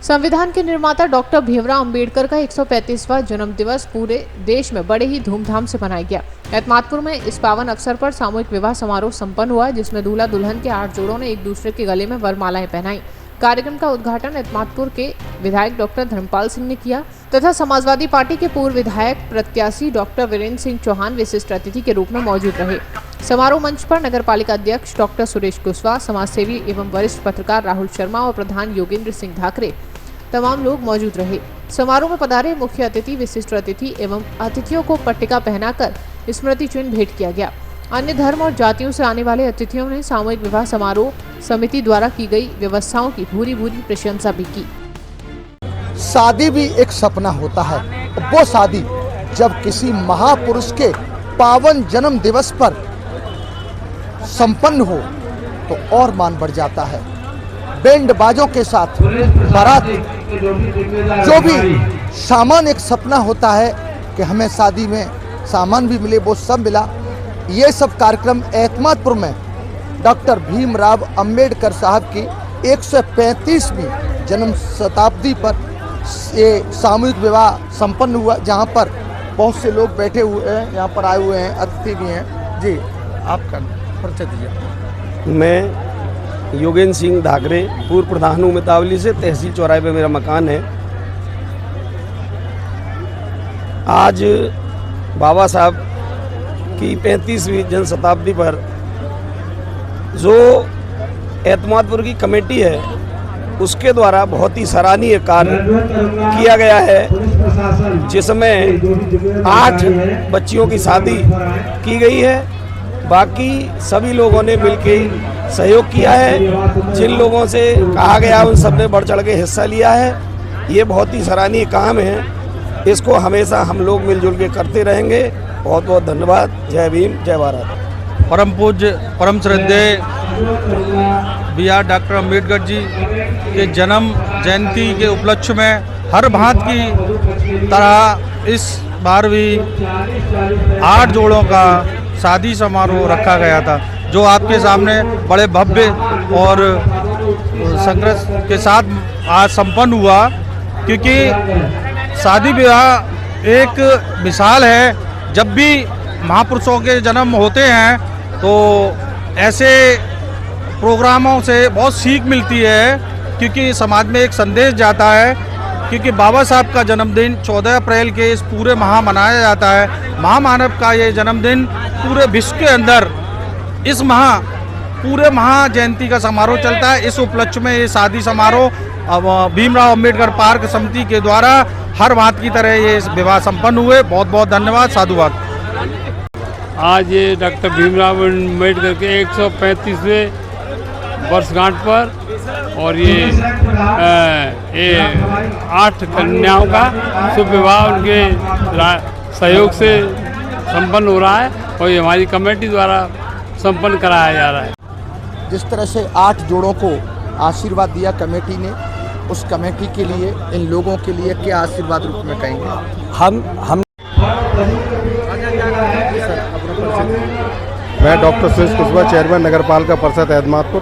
संविधान के निर्माता डॉक्टर भीमराव अंबेडकर का 135वां जन्म दिवस पूरे देश में बड़े ही धूमधाम से मनाया गया। एतमादपुर में इस पावन अवसर पर सामूहिक विवाह समारोह संपन्न हुआ, जिसमें दूल्हा दुल्हन के 8 जोड़ों ने एक दूसरे के गले में वरमालाएं पहनाई। कार्यक्रम का उद्घाटन एतमादपुर के विधायक डॉक्टर धर्मपाल सिंह ने किया तथा समाजवादी पार्टी के पूर्व विधायक प्रत्याशी डॉक्टर वीरेंद्र सिंह चौहान विशिष्ट अतिथि के रूप में मौजूद रहे। समारोह मंच पर नगर पालिका अध्यक्ष डॉक्टर सुरेश कुशवाहा, समाजसेवी एवं वरिष्ठ पत्रकार राहुल शर्मा और प्रधान योगेंद्र सिंह धाकरे तमाम लोग मौजूद रहे। समारोह में पधारे मुख्य अतिथि, विशिष्ट अतिथि एवं अतिथियों को पट्टिका पहनाकर स्मृति चिन्ह भेंट किया गया। अन्य धर्म और जातियों से आने वाले अतिथियों ने सामूहिक विवाह समारोह समिति द्वारा की गई व्यवस्थाओं की भूरी प्रशंसा भी की। शादी भी एक सपना होता है, वो शादी जब किसी महापुरुष के पावन जन्म दिवस पर संपन्न हो तो और मान बढ़ जाता है। बैंड बाजों के साथ बारात, जो भी सामान एक सपना होता है कि हमें शादी में सामान भी मिले, वो सब मिला। ये सब कार्यक्रम एतमादपुर में डॉक्टर भीमराव अंबेडकर साहब की 135वीं जन्म शताब्दी पर ये सामूहिक विवाह संपन्न हुआ, जहाँ पर बहुत से लोग बैठे हुए हैं, यहाँ पर आए हुए हैं, अतिथि भी हैं। जी, आपका परिचय दीजिए। मैं योगेंद्र सिंह धाकरे, पूर्व प्रधान हूँ मितावली से, तहसील चौराहे पे मेरा मकान है। आज बाबा साहब की 35वीं जन्म शताब्दी पर जो एतमादपुर की कमेटी है उसके द्वारा बहुत ही सराहनीय कार्य किया गया है, जिसमें 8 बच्चियों की शादी की गई है। बाकी सभी लोगों ने मिलकर सहयोग किया है। जिन लोगों से कहा गया उन सब ने बढ़ चढ़ के हिस्सा लिया है। ये बहुत ही सराहनीय काम है, इसको हमेशा हम लोग मिलजुल के करते रहेंगे। बहुत बहुत धन्यवाद। जय भीम, जय भारत। परम पूज्य परम श्रद्धेय BR डॉक्टर अम्बेडकर जी के जन्म जयंती के उपलक्ष्य में हर भांत की तरह इस बार भी 8 जोड़ों का शादी समारोह रखा गया था, जो आपके सामने बड़े भव्य और संघर्ष के साथ आज संपन्न हुआ। क्योंकि शादी विवाह एक मिसाल है, जब भी महापुरुषों के जन्म होते हैं तो ऐसे प्रोग्रामों से बहुत सीख मिलती है, क्योंकि समाज में एक संदेश जाता है। क्योंकि बाबा साहब का जन्मदिन 14 अप्रैल के इस पूरे माह मनाया जाता है। महामानव का ये जन्मदिन पूरे विश्व के अंदर इस माह पूरे महा जयंती का समारोह चलता है। इस उपलक्ष्य में ये शादी समारोह भीमराव अंबेडकर पार्क समिति के द्वारा हर बात की तरह ये विवाह संपन्न हुए। बहुत बहुत धन्यवाद, साधुवाद। आज ये डॉक्टर भीमराव अंबेडकर के 135वें वर्षगांठ पर और ये 8 कन्याओं का शुभ विवाह उनके सहयोग से संपन्न हो रहा है और ये हमारी कमेटी द्वारा संपन्न कराया जा रहा है। जिस तरह से 8 जोड़ों को आशीर्वाद दिया कमेटी ने, उस कमेटी के लिए, इन लोगों के लिए क्या आशीर्वाद रूप में कहेंगे? हम मैं डॉक्टर सुरेश कुशवाहा, चेयरमैन नगर पालिका परिषद एतमादपुर।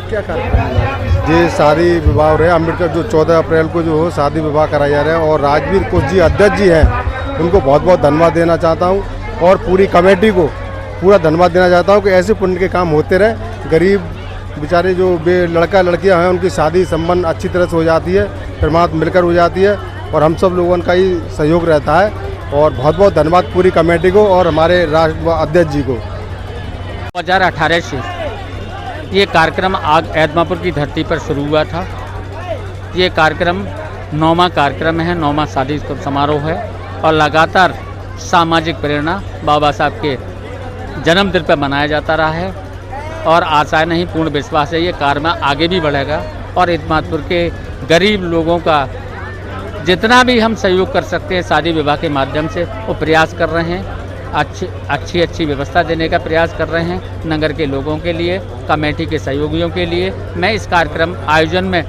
क्या कार्यक्रम? ये शादी विवाह हो रहे हैं। अम्बेडकर जो 14 अप्रैल को जो हो शादी विवाह कराया जा रहा है, और राजवीर कुश जी अध्यक्ष जी हैं, उनको बहुत बहुत धन्यवाद देना चाहता हूँ और पूरी कमेटी को पूरा धन्यवाद देना चाहता हूँ कि ऐसे पुण्य के काम होते रहे। गरीब बेचारे जो लड़का लड़कियां हैं उनकी शादी संपन्न अच्छी तरह से हो जाती है, परमात्मा मिलकर हो जाती है और हम सब लोगों का ही सहयोग रहता है। और बहुत बहुत धन्यवाद पूरी कमेटी को और हमारे राष्ट्र अध्यक्ष जी को। 2018 से ये कार्यक्रम आज एतमादपुर की धरती पर शुरू हुआ था। ये कार्यक्रम 9वां कार्यक्रम है, 9वां शादी समारोह है और लगातार सामाजिक प्रेरणा बाबा साहब के जन्मदिन पर मनाया जाता रहा है और आशा नहीं, पूर्ण विश्वास है ये कार्य आगे भी बढ़ेगा और एतमादपुर के गरीब लोगों का जितना भी हम सहयोग कर सकते हैं शादी विवाह के माध्यम से वो प्रयास कर रहे हैं। अच्छी व्यवस्था देने का प्रयास कर रहे हैं नगर के लोगों के लिए, कमेटी के सहयोगियों के लिए। मैं इस कार्यक्रम आयोजन में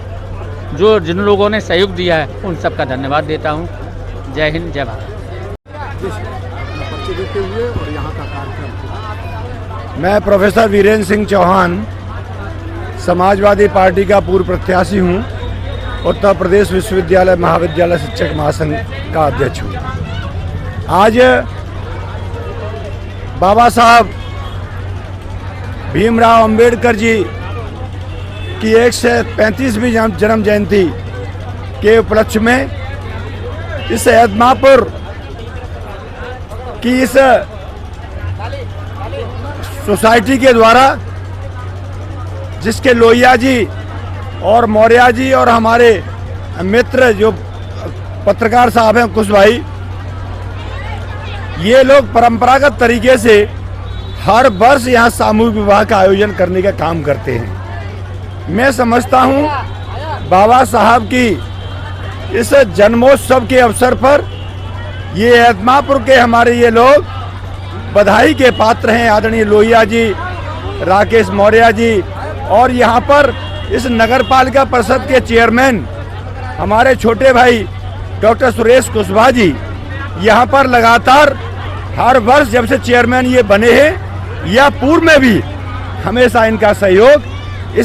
जिन लोगों ने सहयोग दिया है उन सब का धन्यवाद देता हूँ। जय हिंद, जय भारत। मैं प्रोफेसर वीरेंद्र सिंह चौहान, समाजवादी पार्टी का पूर्व प्रत्याशी हूँ उत्तर प्रदेश विश्वविद्यालय महाविद्यालय शिक्षक महासंघ का अध्यक्ष हूँ। आज बाबा साहब भीमराव अंबेडकर जी की 135वीं जन्म जयंती के उपलक्ष्य में इस एदमापुर की इस सोसाइटी के द्वारा, जिसके लोहिया जी और मौर्य जी और हमारे मित्र जो पत्रकार साहब हैं कुछ भाई, ये लोग परंपरागत तरीके से हर वर्ष यहाँ सामूहिक विवाह का आयोजन करने का काम करते हैं। मैं समझता हूँ बाबा साहब की इस जन्मोत्सव के अवसर पर ये एदमापुर के हमारे ये लोग बधाई के पात्र हैं। आदरणीय लोहिया जी, राकेश मौर्य जी और यहाँ पर इस नगर पालिका परिषद के चेयरमैन हमारे छोटे भाई डॉक्टर सुरेश कुशवाहा जी यहाँ पर लगातार हर वर्ष जब से चेयरमैन ये बने हैं या पूर्व में भी हमेशा इनका सहयोग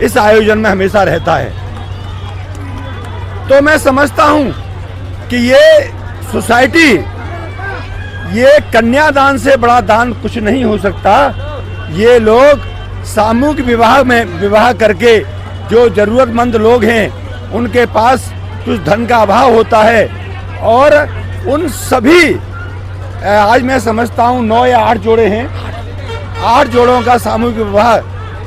इस आयोजन में हमेशा रहता है। तो मैं समझता हूँ कि ये सोसाइटी, ये कन्यादान से बड़ा दान कुछ नहीं हो सकता। ये लोग सामूहिक विवाह करके जो जरूरतमंद लोग हैं उनके पास कुछ धन का अभाव होता है और उन सभी, आज मैं समझता हूँ 9 या 8 जोड़े हैं, 8 जोड़ों का सामूहिक विवाह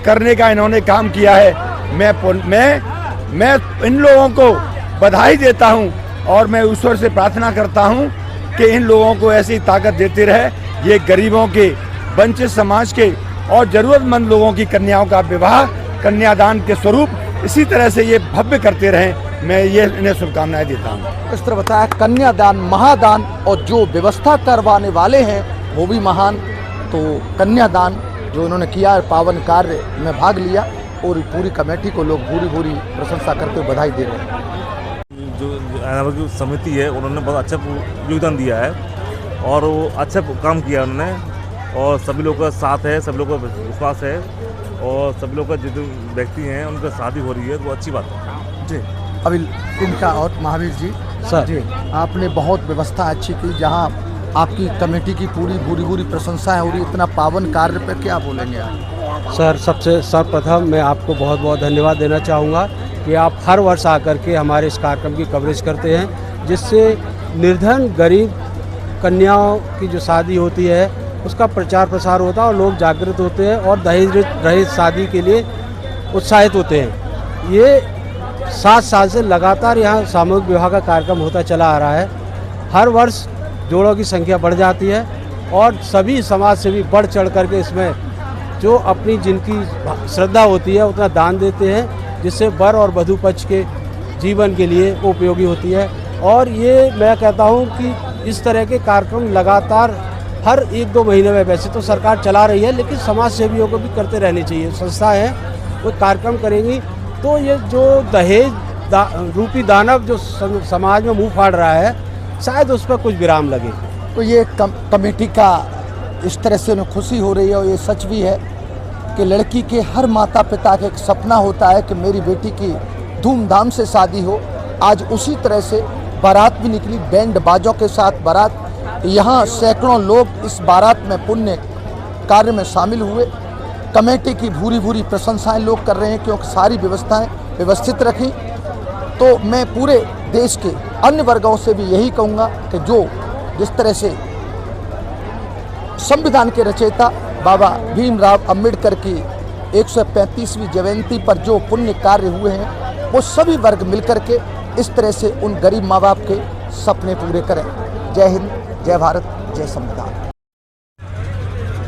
करने का इन्होंने काम किया है। मैं इन लोगों को बधाई देता हूँ और मैं ईश्वर से प्रार्थना करता हूँ कि इन लोगों को ऐसी ताकत देते रहे। ये गरीबों के, वंचित समाज के और जरूरतमंद लोगों की कन्याओं का विवाह कन्यादान के स्वरूप इसी तरह से ये भव्य करते रहें। मैं ये इन्हें शुभकामनाएं देता हूँ। इस तरह बताया कन्यादान महादान, और जो व्यवस्था करवाने वाले हैं वो भी महान। तो कन्यादान जो इन्होंने किया है, पावन कार्य में भाग लिया और पूरी कमेटी को लोग पूरी प्रशंसा करते हुए बधाई दे रहे हैं। जो एदमापुर की समिति है उन्होंने बहुत अच्छा योगदान दिया है और वो अच्छा काम किया उन्होंने, और सभी लोगों का साथ है, सभी लोगों का विश्वास है और सभी लोग का जो व्यक्ति हैं उनका शादी हो रही है तो अच्छी बात है जी। अभी इनका और महावीर जी सर जी, आपने बहुत व्यवस्था अच्छी की, जहां आपकी कमेटी की पूरी प्रशंसा है और इतना पावन कार्य पर क्या बोलेंगे आप? सर, सबसे सर्वप्रथम मैं आपको बहुत बहुत धन्यवाद देना चाहूँगा कि आप हर वर्ष आकर के हमारे इस कार्यक्रम की कवरेज करते हैं, जिससे निर्धन गरीब कन्याओं की जो शादी होती है उसका प्रचार प्रसार होता है और लोग जागृत होते हैं और दहेज रहित शादी के लिए उत्साहित होते हैं। ये 7 साल से लगातार यहाँ सामूहिक विवाह का कार्यक्रम होता चला आ रहा है। हर वर्ष जोड़ों की संख्या बढ़ जाती है और सभी समाज से भी बढ़ चढ़ करके इसमें जो अपनी जिनकी श्रद्धा होती है उतना दान देते हैं, जिससे वर और वधू पक्ष के जीवन के लिए उपयोगी होती है। और ये मैं कहता हूँ कि इस तरह के कार्यक्रम लगातार हर 1-2 महीने में, वैसे तो सरकार चला रही है लेकिन समाज सेवियों को भी करते रहनी चाहिए। संस्था है वो कार्यक्रम करेंगी तो ये जो दहेज रूपी दानव जो समाज में मुंह फाड़ रहा है, शायद उस पर कुछ विराम लगे। तो ये कमेटी का इस तरह से उन्हें खुशी हो रही है और ये सच भी है कि लड़की के हर माता पिता का एक सपना होता है कि मेरी बेटी की धूमधाम से शादी हो। आज उसी तरह से बारात भी निकली, बैंड बाजों के साथ बारात। यहाँ सैकड़ों लोग इस बारात में पुण्य कार्य में शामिल हुए। कमेटी की भूरी प्रशंसाएं लोग कर रहे हैं क्योंकि सारी व्यवस्थाएं व्यवस्थित रखी। तो मैं पूरे देश के अन्य वर्गों से भी यही कहूँगा कि जो जिस तरह से संविधान के रचयिता बाबा भीमराव अंबेडकर की 135वीं जयंती पर जो पुण्य कार्य हुए हैं वो सभी वर्ग मिलकर के इस तरह से उन गरीब माँ बाप के सपने पूरे करें। जय हिंद, जय भारत, जय संविधान।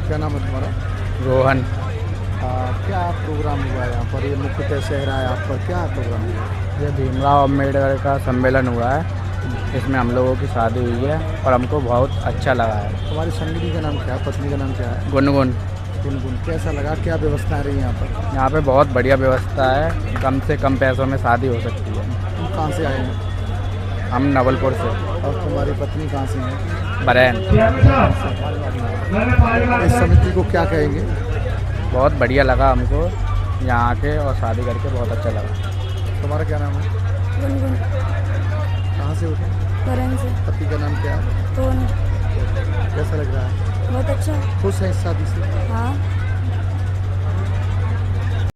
क्या नाम है तुम्हारा? रोहन। क्या प्रोग्राम हुआ यहाँ पर? ये मुख्यतः शहरा है, आप पर क्या प्रोग्राम हुआ? ये भीमराव अम्बेडकर का सम्मेलन हुआ है, इसमें हम लोगों की शादी हुई है और हमको बहुत अच्छा लगा है। तुम्हारी संगिनी का नाम क्या है, पत्नी का नाम क्या है? गुनगुन। गुनगुन, कैसा लगा? क्या व्यवस्था रही यहाँ पर? यहाँ पे बहुत बढ़िया व्यवस्था है, कम से कम पैसों में शादी हो सकती है। तुम कहाँ से आए हैं? हम नवलपुर से। और तुम्हारी पत्नी कहाँ से है? बरैन। इस समिति को क्या कहेंगे? बहुत बढ़िया लगा हमको यहाँ आके और शादी करके बहुत अच्छा लगा। तुम्हारा क्या नाम है? गुनगुन। कहाँ से उठे? करन से। पति का नाम क्या है? कौन? कैसा लग रहा है? बहुत अच्छा। खुश है इस शादी से? हाँ।